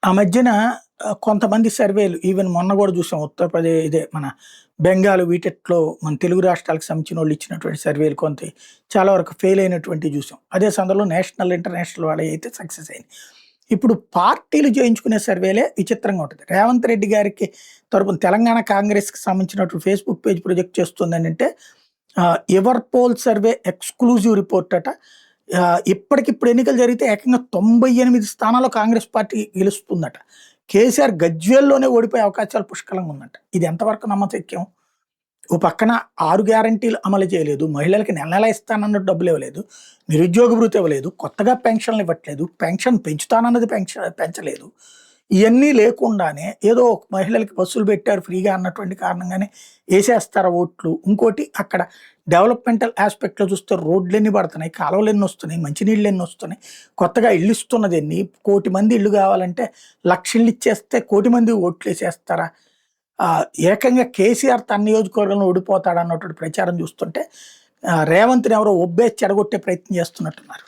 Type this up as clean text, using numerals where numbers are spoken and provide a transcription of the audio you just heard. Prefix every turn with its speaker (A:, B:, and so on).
A: ఆ మధ్యన కొంతమంది సర్వేలు ఈవెన్ మొన్న గూడా చూసాం. ఉత్తరప్రదేశ్ ఇదే మన బెంగాల్ వీటిట్లో మన తెలుగు రాష్ట్రాలకు సంబంధించినోళ్ళు ఇచ్చినటువంటి సర్వేలు చాలా వరకు ఫెయిల్ అయినటువంటివి చూసాం. అదే సందర్భంలో నేషనల్, ఇంటర్నేషనల్ వాళ్ళయి సక్సెస్ అయినాయి. ఇప్పుడు పార్టీలు చేయించుకునే సర్వేలే విచిత్రంగా ఉంటది. రేవంత్ రెడ్డి గారికి తరపున తెలంగాణ కాంగ్రెస్‌కి సంబంధించినటువంటి ఫేస్‌బుక్ పేజ్ ప్రొజెక్ట్ చేస్తుందనంటే ఎవర్ పోల్ సర్వే ఎక్స్‌క్లూజివ్ రిపోర్ట్ అట. ఇప్పటికిప్పుడు ఎన్నికలు జరిగితే ఏకంగా 98 స్థానాల్లో కాంగ్రెస్ పార్టీ గెలుస్తుందట. కేసీఆర్ గజ్వేల్‌లోనే ఓడిపోయే అవకాశాలు పుష్కలంగా ఉందంట. ఇది ఎంతవరకు నమ్మశక్యం? ఓ పక్కన 6 గ్యారంటీలు అమలు చేయలేదు. మహిళలకి నెల నెలా ఇస్తానన్నట్టు డబ్బులు ఇవ్వలేదు. నిరుద్యోగ భృతి ఇవ్వలేదు. కొత్తగా పెన్షన్లు ఇవ్వట్లేదు. పెన్షన్ పెంచుతానన్నది పెంచలేదు. ఇయన్నీ లేకుండానే ఏదో మహిళలకి బస్సులు పెట్టారు ఫ్రీగా అన్నటువంటి కారణంగానే ఏసేస్తారా ఓట్లు. ఇంకోటి అక్కడ డెవలప్‌మెంటల్ యాస్పెక్ట్‌లో చూస్తే రోడ్లెన్ని పడుతున్నాయి, కాలువలెన్ని వస్తున్నాయి, మంచినీళ్ళెన్ని వస్తున్నాయి, కొత్తగా ఇళ్ళు ఇస్తున్నదెన్ని, 1,00,00,000 మంది ఇళ్ళు కావాలంటే 1,00,000 ఇళ్ళు ఇచ్చేస్తే 1,00,00,000 మంది ఓట్లేసేస్తారా? ఏకంగా కేసీఆర్ తన నియోజకవర్గంలో ఓడిపోతాడన్నటువంటి ప్రచారం చూస్తుంటే రేవంత్‌ని ఎవరో ఒబ్బేసి చెడగొట్టే ప్రయత్నం చేస్తున్నట్టున్నారు.